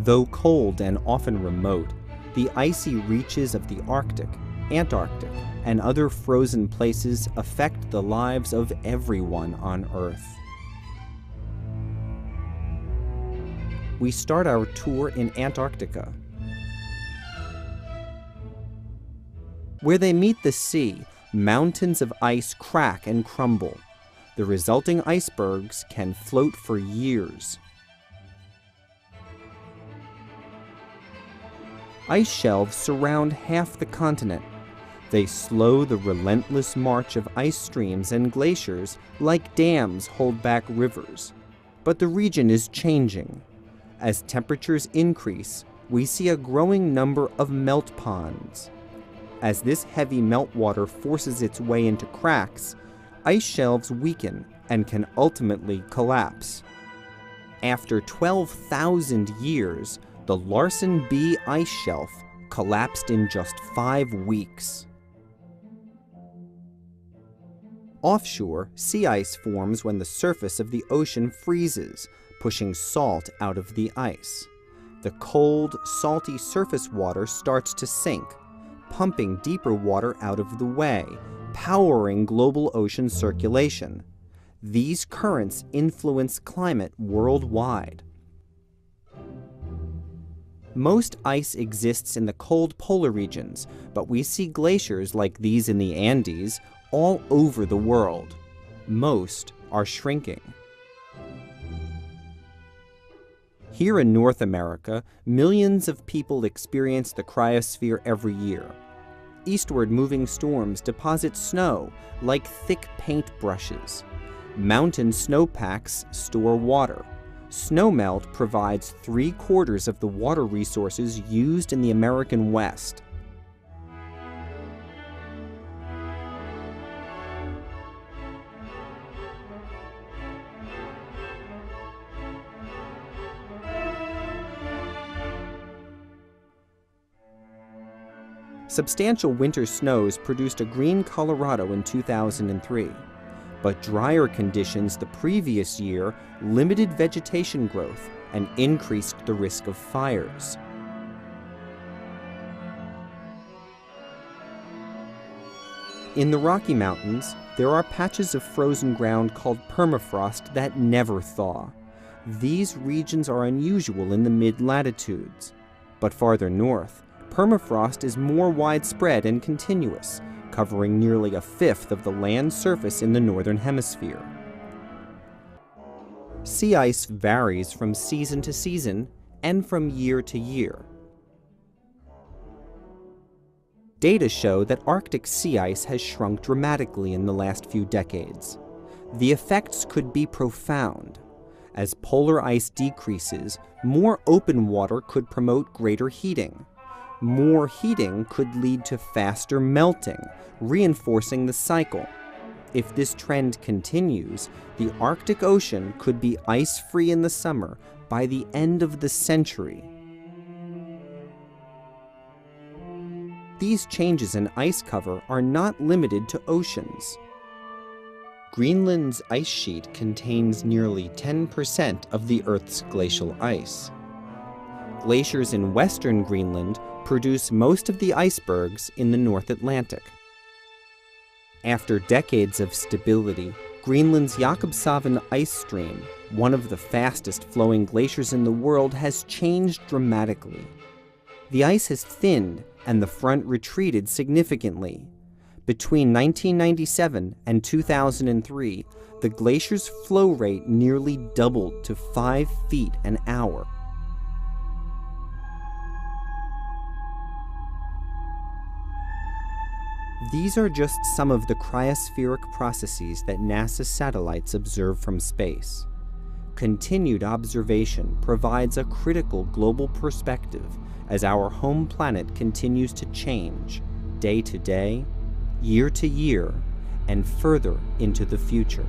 Though cold and often remote, the icy reaches of the Arctic, Antarctic, and other frozen places affect the lives of everyone on Earth. We start our tour in Antarctica. Where they meet the sea, mountains of ice crack and crumble. The resulting icebergs can float for years. Ice shelves surround half the continent. They slow the relentless march of ice streams and glaciers like dams hold back rivers. But the region is changing. As temperatures increase, we see a growing number of melt ponds. As this heavy meltwater forces its way into cracks, ice shelves weaken and can ultimately collapse. After 12,000 years, the Larsen B ice shelf collapsed in just 5 weeks. Offshore, sea ice forms when the surface of the ocean freezes, pushing salt out of the ice. The cold, salty surface water starts to sink, pumping deeper water out of the way, powering global ocean circulation. These currents influence climate worldwide. Most ice exists in the cold polar regions, but we see glaciers like these in the Andes all over the world. Most are shrinking. Here in North America, millions of people experience the cryosphere every year. Eastward moving storms deposit snow like thick paint brushes. Mountain snowpacks store water. Snowmelt provides 3/4 of the water resources used in the American West. Substantial winter snows produced a green Colorado in 2003, but drier conditions the previous year limited vegetation growth and increased the risk of fires. In the Rocky Mountains, there are patches of frozen ground called permafrost that never thaw. These regions are unusual in the mid-latitudes, but farther north, permafrost is more widespread and continuous, covering nearly 1/5 of the land surface in the northern hemisphere. Sea ice varies from season to season and from year to year. Data show that Arctic sea ice has shrunk dramatically in the last few decades. The effects could be profound. As polar ice decreases, more open water could promote greater heating. More heating could lead to faster melting, reinforcing the cycle. If this trend continues, the Arctic Ocean could be ice-free in the summer by the end of the century. These changes in ice cover are not limited to oceans. Greenland's ice sheet contains nearly 10% of the Earth's glacial ice. Glaciers in western Greenland produce most of the icebergs in the North Atlantic. After decades of stability, Greenland's Jakobshavn ice stream, one of the fastest flowing glaciers in the world, has changed dramatically. The ice has thinned and the front retreated significantly. Between 1997 and 2003, the glacier's flow rate nearly doubled to 5 feet an hour. These are just some of the cryospheric processes that NASA satellites observe from space. Continued observation provides a critical global perspective as our home planet continues to change, day to day, year to year, and further into the future.